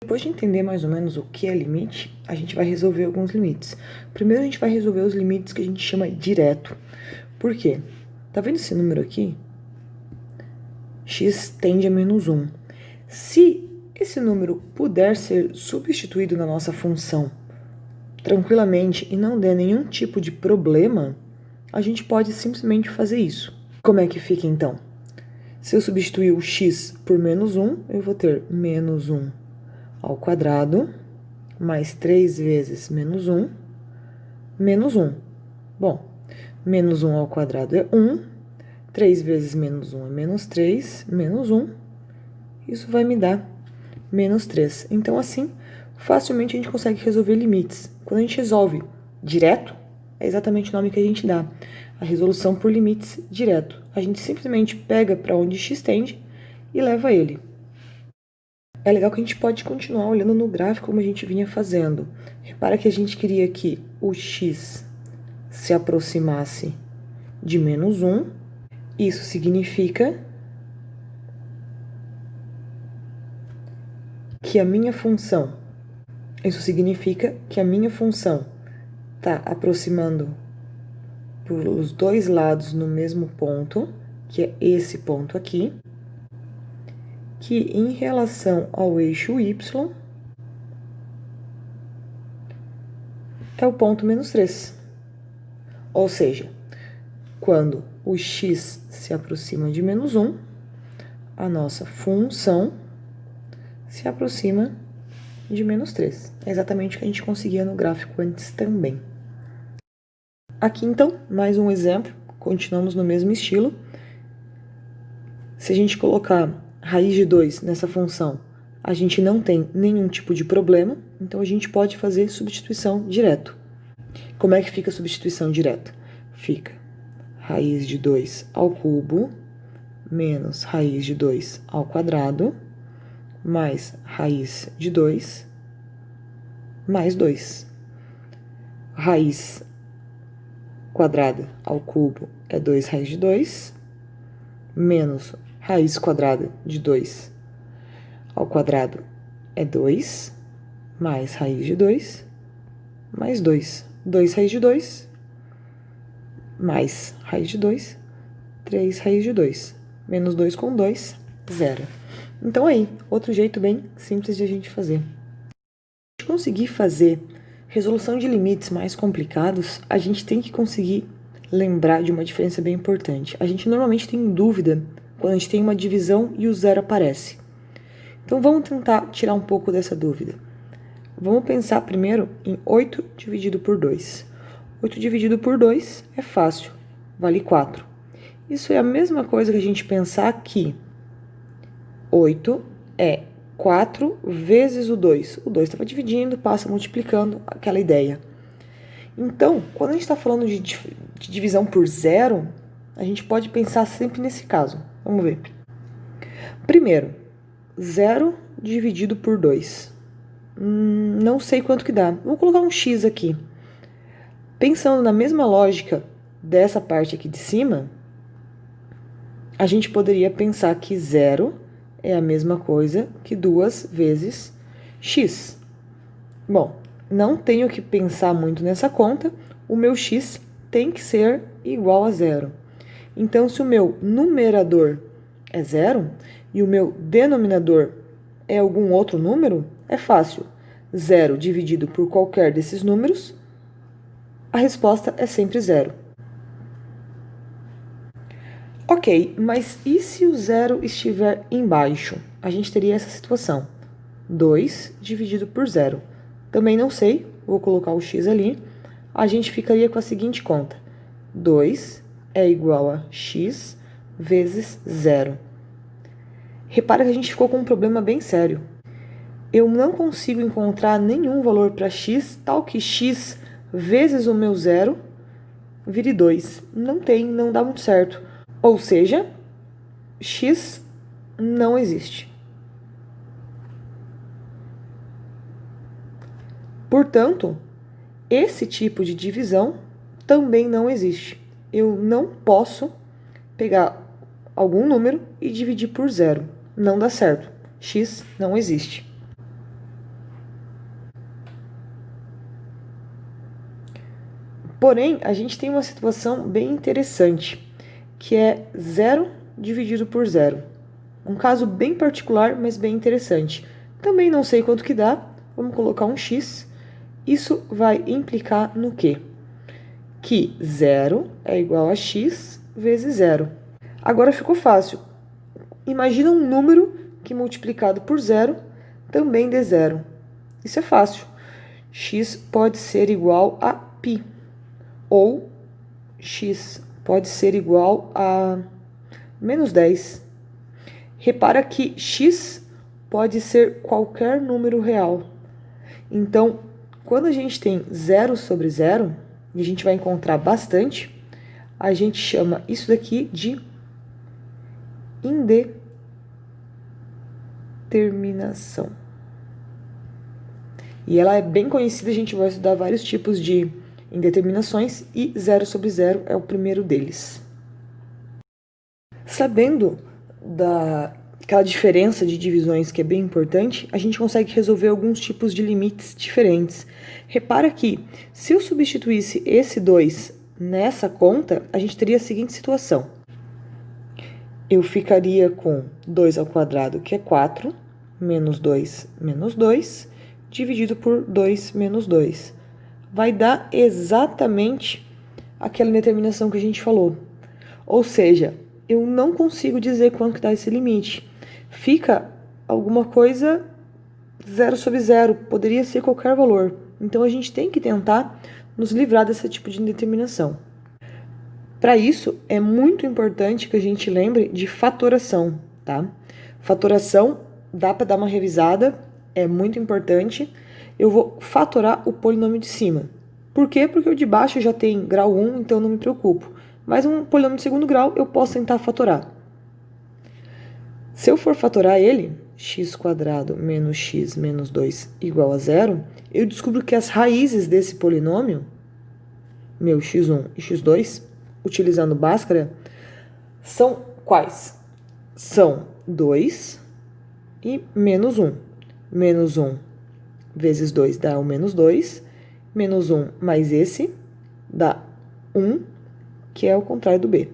Depois de entender mais ou menos o que é limite, a gente vai resolver alguns limites. Primeiro a gente vai resolver os limites que a gente chama direto. Por quê? Tá vendo esse número aqui? X tende a menos 1. Se esse número puder ser substituído na nossa função tranquilamente e não der nenhum tipo de problema, a gente pode simplesmente fazer isso. Como é que fica então? Se eu substituir o x por menos 1, eu vou ter menos 1 ao quadrado, mais 3 vezes menos 1, menos 1. Bom, menos 1 ao quadrado é 1, 3 vezes menos 1 é menos 3, menos 1. Isso vai me dar menos 3. Então, assim, facilmente a gente consegue resolver limites. Quando a gente resolve direto, é exatamente o nome que a gente dá. A resolução por limites direto. A gente simplesmente pega para onde x tende e leva ele. É legal que a gente pode continuar olhando no gráfico como a gente vinha fazendo. Repara que a gente queria que o x se aproximasse de menos 1. Isso significa que a minha função está aproximando pelos dois lados no mesmo ponto, que é esse ponto aqui, que em relação ao eixo y é o ponto menos 3. Ou seja, quando o x se aproxima de menos 1, a nossa função se aproxima de menos 3. É exatamente o que a gente conseguia no gráfico antes também. Aqui, então, mais um exemplo. Continuamos no mesmo estilo. Se a gente colocar raiz de 2 nessa função, a gente não tem nenhum tipo de problema, então a gente pode fazer substituição direto. Como é que fica a substituição direta? Fica raiz de 2 ao cubo menos raiz de 2 ao quadrado mais raiz de 2 mais 2. Raiz quadrada ao cubo é 2 raiz de 2, menos raiz quadrada de 2 ao quadrado é 2, mais raiz de 2, mais 2. 2 raiz de 2, mais raiz de 2, 3 raiz de 2. Menos 2 com 2, 0. Então aí, outro jeito bem simples de a gente fazer. Para conseguir fazer resolução de limites mais complicados, a gente tem que conseguir lembrar de uma diferença bem importante. A gente normalmente tem dúvida quando a gente tem uma divisão e o zero aparece. Então vamos tentar tirar um pouco dessa dúvida. Vamos pensar primeiro em 8 dividido por 2. 8 dividido por 2 é fácil, vale 4. Isso é a mesma coisa que a gente pensar que 8 é 4 vezes o 2. O 2 estava dividindo, passa multiplicando, aquela ideia. Então, quando a gente está falando de divisão por zero, a gente pode pensar sempre nesse caso. Vamos ver. Primeiro, 0 dividido por 2. Não sei quanto que dá. Vou colocar um x aqui. Pensando na mesma lógica dessa parte aqui de cima, a gente poderia pensar que 0 é a mesma coisa que 2 vezes x. Bom, não tenho que pensar muito nessa conta, o meu x tem que ser igual a 0. Então, se o meu numerador é 0 e o meu denominador é algum outro número, é fácil. 0 dividido por qualquer desses números, a resposta é sempre 0. Ok, mas e se o 0 estiver embaixo? A gente teria essa situação. 2 dividido por 0. Também não sei, vou colocar o x ali. A gente ficaria com a seguinte conta. 2 é igual a x vezes 0. Repara que a gente ficou com um problema bem sério. Eu não consigo encontrar nenhum valor para x, tal que x vezes o meu 0 vire 2. Não tem, não dá muito certo. Ou seja, x não existe. Portanto, esse tipo de divisão também não existe. Eu não posso pegar algum número e dividir por 0. Não dá certo. X não existe. Porém, a gente tem uma situação bem interessante, que é 0 dividido por 0. Um caso bem particular, mas bem interessante. Também não sei quanto que dá, vamos colocar um x. Isso vai implicar no quê? Que 0 é igual a x vezes 0. Agora ficou fácil. Imagina um número que multiplicado por 0 também dê 0. Isso é fácil. X pode ser igual a π. Ou x pode ser igual a menos 10. Repara que x pode ser qualquer número real. Então, quando a gente tem 0 sobre 0, e a gente vai encontrar bastante, a gente chama isso daqui de indeterminação. E ela é bem conhecida, a gente vai estudar vários tipos de indeterminações e 0 sobre 0 é o primeiro deles. Sabendo daquela diferença de divisões que é bem importante, a gente consegue resolver alguns tipos de limites diferentes. Repara que, se eu substituísse esse 2 nessa conta, a gente teria a seguinte situação. Eu ficaria com 2 ao quadrado, que é 4, menos 2, dividido por 2 menos 2. Vai dar exatamente aquela determinação que a gente falou. Ou seja, eu não consigo dizer quanto que dá esse limite. Fica alguma coisa 0 sobre 0, poderia ser qualquer valor. Então, a gente tem que tentar nos livrar desse tipo de indeterminação. Para isso, é muito importante que a gente lembre de fatoração, tá? Fatoração, dá para dar uma revisada, é muito importante. Eu vou fatorar o polinômio de cima. Por quê? Porque o de baixo já tem grau 1, então não me preocupo. Mas um polinômio de segundo grau eu posso tentar fatorar. Se eu for fatorar ele, x² menos x menos 2 igual a 0, eu descubro que as raízes desse polinômio, meu x1 e x2, utilizando Bhaskara, são quais? São 2 e menos 1. Menos 1 vezes 2 dá o menos 2. Menos 1 mais esse dá 1, que é o contrário do b.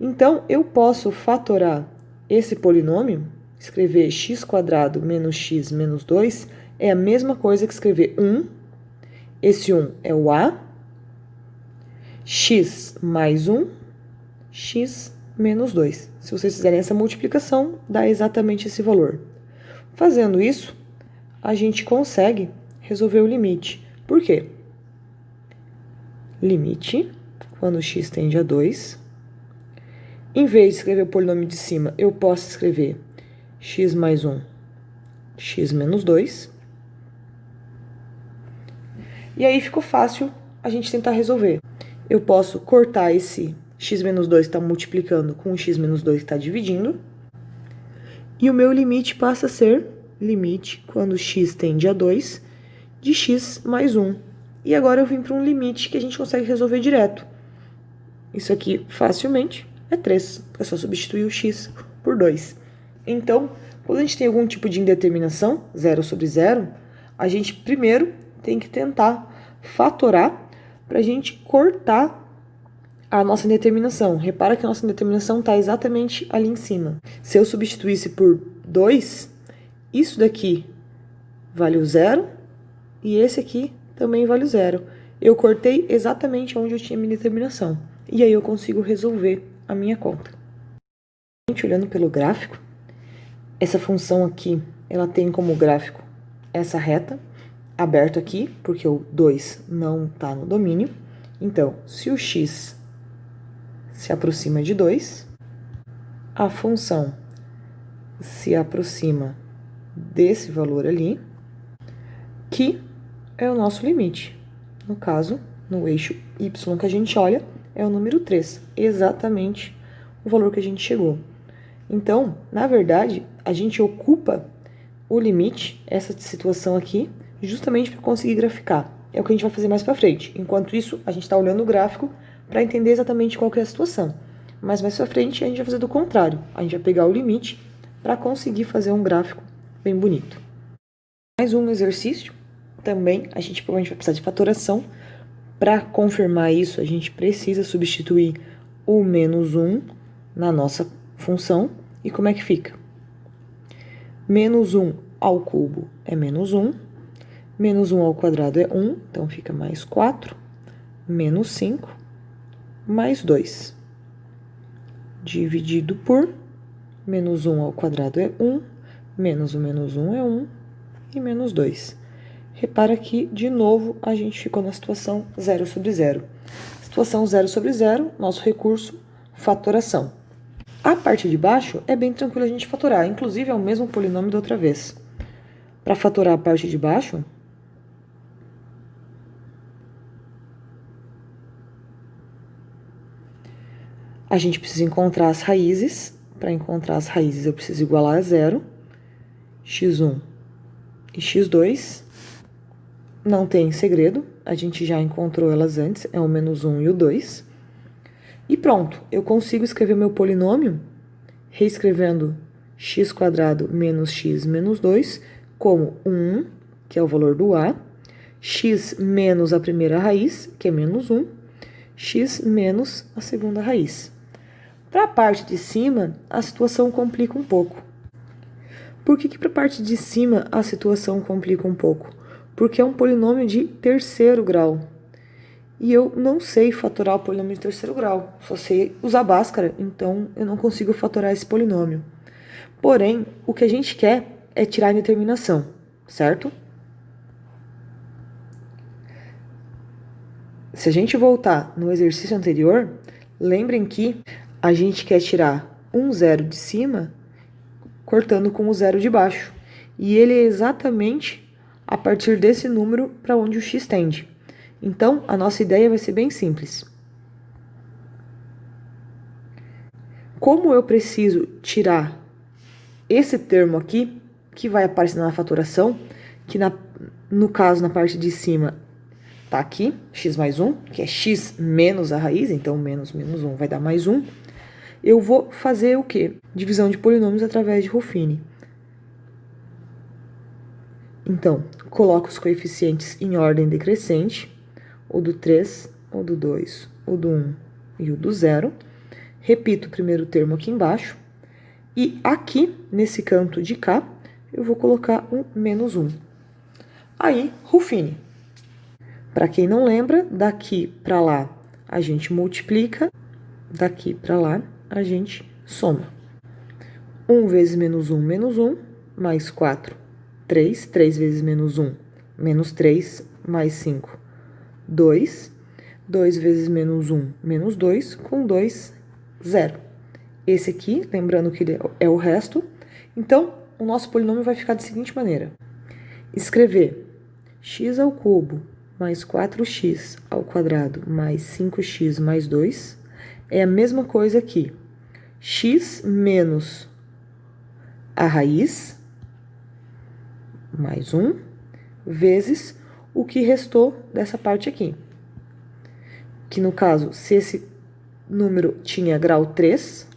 Então, eu posso fatorar esse polinômio, escrever x² menos x menos 2, é a mesma coisa que escrever 1. Esse 1 é o a. X mais 1, x menos 2. Se vocês fizerem essa multiplicação, dá exatamente esse valor. Fazendo isso, a gente consegue resolver o limite. Por quê? Limite, quando x tende a 2. Em vez de escrever o polinômio de cima, eu posso escrever x mais 1, x menos 2. E aí ficou fácil a gente tentar resolver. Eu posso cortar esse x menos 2 que está multiplicando com o x menos 2 que está dividindo. E o meu limite passa a ser limite, quando x tende a 2, de x mais 1. E agora eu vim para um limite que a gente consegue resolver direto. Isso aqui, facilmente, é 3. É só substituir o x por 2. Então, quando a gente tem algum tipo de indeterminação, 0 sobre 0, a gente primeiro tem que tentar fatorar para a gente cortar a nossa indeterminação. Repara que a nossa indeterminação está exatamente ali em cima. Se eu substituísse por 2, isso daqui vale o 0 e esse aqui também vale o 0. Eu cortei exatamente onde eu tinha minha indeterminação. E aí eu consigo resolver a minha conta. Olhando pelo gráfico, essa função aqui, ela tem como gráfico essa reta, aberto aqui, porque o 2 não está no domínio. Então, se o x se aproxima de 2, a função se aproxima desse valor ali, que é o nosso limite. No caso, no eixo y que a gente olha, é o número 3, exatamente o valor que a gente chegou. Então, na verdade, a gente ocupa o limite, essa situação aqui, justamente para conseguir graficar. É o que a gente vai fazer mais para frente. Enquanto isso, a gente está olhando o gráfico para entender exatamente qual que é a situação. Mas mais para frente, a gente vai fazer do contrário. A gente vai pegar o limite para conseguir fazer um gráfico bem bonito. Mais um exercício. Também, a gente provavelmente vai precisar de fatoração Para confirmar isso, a gente precisa substituir o menos 1 na nossa função. E como é que fica? Menos 1 ao cubo é menos 1. Menos 1 ao quadrado é 1, então fica mais 4. Menos 5, mais 2. Dividido por menos 1 ao quadrado é 1. Menos o menos 1 é 1. E menos 2. Repara que, de novo, a gente ficou na situação 0 sobre 0. Situação 0 sobre 0, nosso recurso, fatoração. A parte de baixo é bem tranquilo a gente fatorar, inclusive é o mesmo polinômio da outra vez. Para fatorar a parte de baixo, a gente precisa encontrar as raízes. Para encontrar as raízes, eu preciso igualar a 0, x1 e x2. Não tem segredo, a gente já encontrou elas antes, é o menos 1 e o 2. E pronto, eu consigo escrever meu polinômio, reescrevendo x² menos x menos 2, como 1, que é o valor do a, x menos a primeira raiz, que é menos 1, x menos a segunda raiz. Para a parte de cima, a situação complica um pouco. Por que para a parte de cima a situação complica um pouco? Porque é um polinômio de terceiro grau. E eu não sei fatorar o polinômio de terceiro grau, só sei usar Bhaskara, então eu não consigo fatorar esse polinômio. Porém, o que a gente quer é tirar a indeterminação, certo? Se a gente voltar no exercício anterior, lembrem que a gente quer tirar um zero de cima, cortando com o zero de baixo. E ele é exatamente a partir desse número para onde o x tende. Então, a nossa ideia vai ser bem simples. Como eu preciso tirar esse termo aqui, que vai aparecer na fatoração, que no caso, na parte de cima, tá aqui, x mais 1, que é x menos a raiz, então menos 1 vai dar mais 1. Eu vou fazer o quê? Divisão de polinômios através de Ruffini. Então, coloco os coeficientes em ordem decrescente, o do 3, o do 2, o do 1 e o do 0. Repito o primeiro termo aqui embaixo. E aqui, nesse canto de cá, eu vou colocar um menos 1. Aí, Ruffini. Para quem não lembra, daqui para lá a gente multiplica, daqui para lá a gente soma. 1 vezes menos 1, mais 4. 3 vezes menos 1, menos 3, mais 5, 2. 2 vezes menos 1, menos 2, com 2, 0. Esse aqui, lembrando que ele é o resto. Então, o nosso polinômio vai ficar da seguinte maneira. Escrever x ao cubo mais 4x ao quadrado mais 5x mais 2 é a mesma coisa que x menos a raiz mais 1, vezes o que restou dessa parte aqui. Que no caso, se esse número tinha grau 3,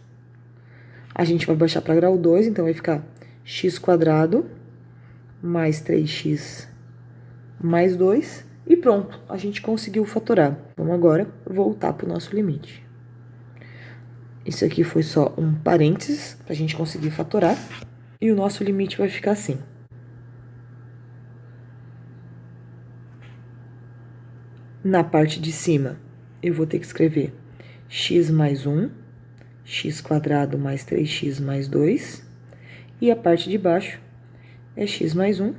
a gente vai baixar para grau 2, então vai ficar x² mais 3x mais 2, e pronto, a gente conseguiu fatorar. Vamos agora voltar para o nosso limite. Isso aqui foi só um parênteses para a gente conseguir fatorar, e o nosso limite vai ficar assim. Na parte de cima, eu vou ter que escrever x mais 1, x² mais 3x mais 2, e a parte de baixo é x mais 1,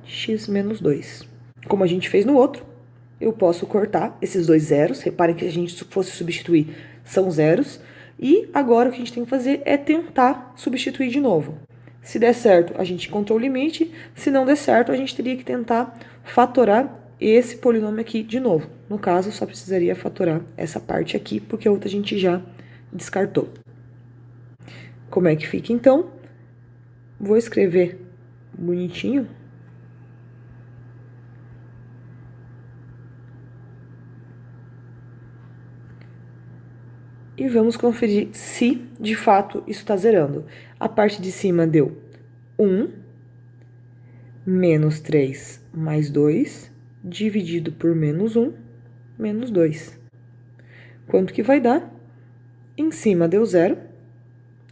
x menos 2. Como a gente fez no outro, eu posso cortar esses dois zeros, reparem que a gente fosse substituir são zeros, e agora o que a gente tem que fazer é tentar substituir de novo. Se der certo, a gente encontrou o limite, se não der certo, a gente teria que tentar fatorar esse polinômio aqui de novo. No caso, só precisaria fatorar essa parte aqui, porque a outra a gente já descartou. Como é que fica, então? Vou escrever bonitinho. E vamos conferir se, de fato, isso está zerando. A parte de cima deu 1, menos 3 mais 2, dividido por menos 1, menos 2. Quanto que vai dar? Em cima deu 0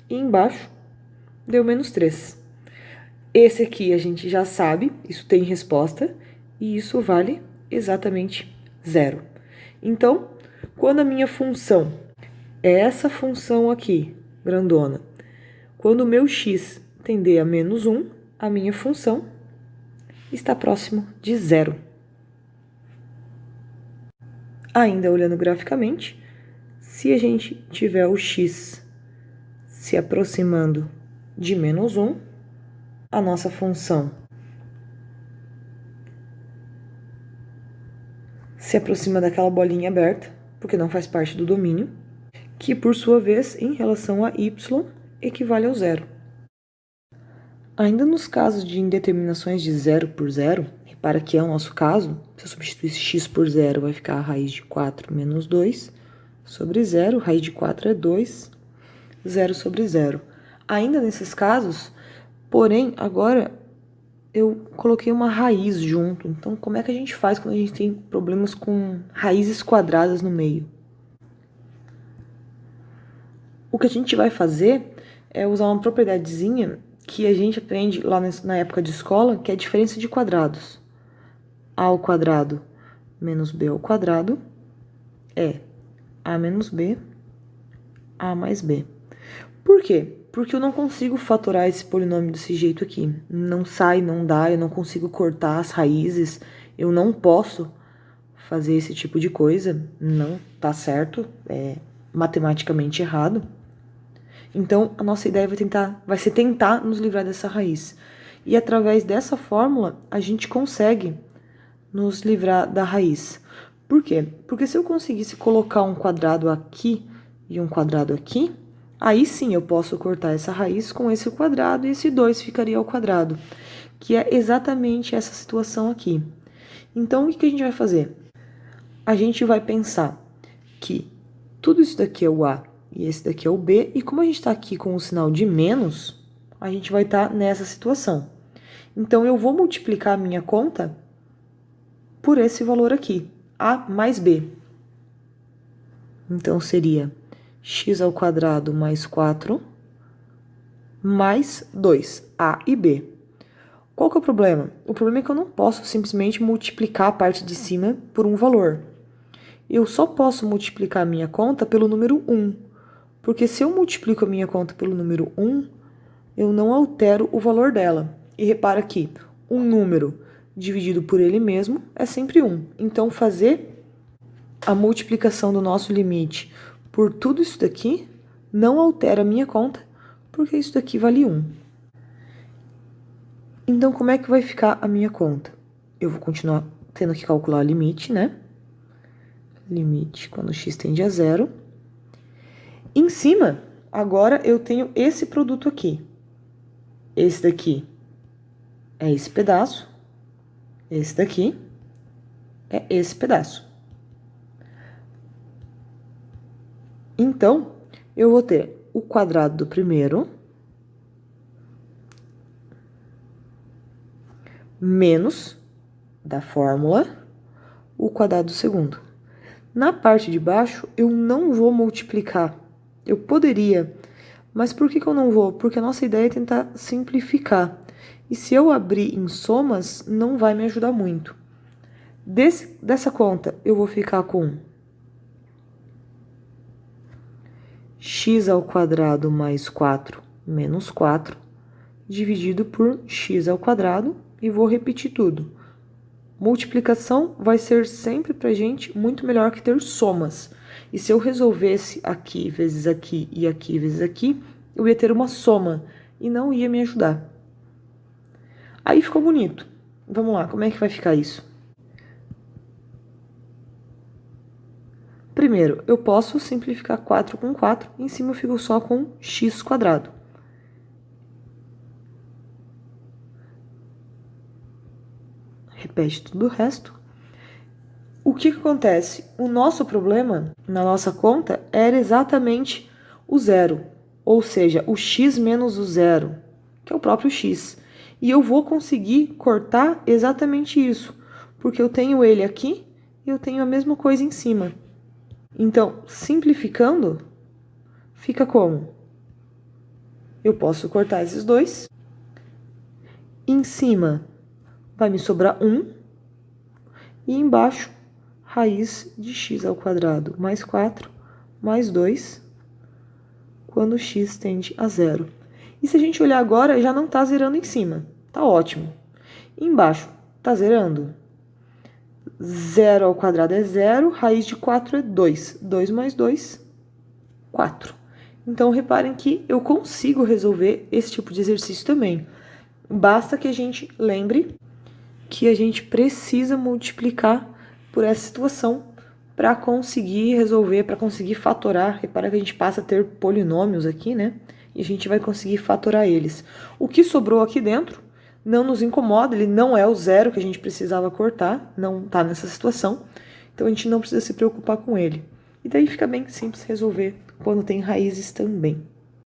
e embaixo deu menos 3. Esse aqui a gente já sabe, isso tem resposta, e isso vale exatamente 0. Então, quando a minha função é essa função aqui, grandona, quando o meu x tender a menos 1, a minha função está próximo de 0. Ainda olhando graficamente, se a gente tiver o x se aproximando de menos 1, a nossa função se aproxima daquela bolinha aberta, porque não faz parte do domínio, que por sua vez, em relação a y, equivale ao 0. Ainda nos casos de indeterminações de 0 por 0, repara que é o nosso caso, se eu substituir x por 0, vai ficar a raiz de 4 menos 2 sobre 0, raiz de 4 é 2, 0 sobre 0. Ainda nesses casos, porém, agora eu coloquei uma raiz junto, então como é que a gente faz quando a gente tem problemas com raízes quadradas no meio? O que a gente vai fazer é usar uma propriedadezinha que a gente aprende lá na época de escola, que é a diferença de quadrados. A ao quadrado menos b ao quadrado é a menos b, a mais b. Por quê? Porque eu não consigo fatorar esse polinômio desse jeito aqui. Não sai, não dá, eu não consigo cortar as raízes, eu não posso fazer esse tipo de coisa, não tá certo, é matematicamente errado. Então, a nossa ideia vai ser tentar nos livrar dessa raiz. E através dessa fórmula, a gente consegue nos livrar da raiz. Por quê? Porque se eu conseguisse colocar um quadrado aqui e um quadrado aqui, aí sim eu posso cortar essa raiz com esse quadrado e esse 2 ficaria ao quadrado, que é exatamente essa situação aqui. Então, o que a gente vai fazer? A gente vai pensar que tudo isso daqui é o A e esse daqui é o B, e como a gente está aqui com o sinal de menos, a gente vai estar nessa situação. Então, eu vou multiplicar a minha conta por esse valor aqui, A mais B. Então, seria x ao quadrado mais 4 mais 2, A e B. Qual que é o problema? O problema é que eu não posso simplesmente multiplicar a parte de cima por um valor. Eu só posso multiplicar a minha conta pelo número 1. Porque se eu multiplico a minha conta pelo número 1, eu não altero o valor dela. E repara que um número dividido por ele mesmo é sempre 1. Então, fazer a multiplicação do nosso limite por tudo isso daqui não altera a minha conta, porque isso daqui vale 1. Então, como é que vai ficar a minha conta? Eu vou continuar tendo que calcular o limite, né? Limite quando x tende a 0. Em cima, agora eu tenho esse produto aqui. Esse daqui é esse pedaço. Esse daqui é esse pedaço. Então, eu vou ter o quadrado do primeiro menos da fórmula o quadrado do segundo. Na parte de baixo, eu não vou multiplicar. Eu poderia, mas por que eu não vou? Porque a nossa ideia é tentar simplificar. E se eu abrir em somas, não vai me ajudar muito. Dessa conta, eu vou ficar com x ao quadrado mais 4 menos 4, dividido por x ao quadrado, e vou repetir tudo. Multiplicação vai ser sempre pra gente muito melhor que ter somas. E se eu resolvesse aqui vezes aqui e aqui vezes aqui, eu ia ter uma soma e não ia me ajudar. Aí ficou bonito. Vamos lá, como é que vai ficar isso? Primeiro, eu posso simplificar 4 com 4, em cima eu fico só com x quadrado. Repete tudo o resto. O que acontece? O nosso problema, na nossa conta, era exatamente o zero, ou seja, o x menos o zero, que é o próprio x. E eu vou conseguir cortar exatamente isso, porque eu tenho ele aqui, e eu tenho a mesma coisa em cima. Então, simplificando, fica como? Eu posso cortar esses dois. Em cima vai me sobrar 1. E embaixo, raiz de x ao quadrado mais 4 mais 2, quando x tende a 0. E se a gente olhar agora, já não está zerando em cima. Tá ótimo. Embaixo, está zerando. 0 ao quadrado é 0, raiz de 4 é 2. 2 mais 2, 4. Então, reparem que eu consigo resolver esse tipo de exercício também. Basta que a gente lembre que a gente precisa multiplicar por essa situação para conseguir resolver, para conseguir fatorar. Repara que a gente passa a ter polinômios aqui, né? E a gente vai conseguir fatorar eles. O que sobrou aqui dentro não nos incomoda, ele não é o zero que a gente precisava cortar, não está nessa situação. Então, a gente não precisa se preocupar com ele. E daí fica bem simples resolver quando tem raízes também.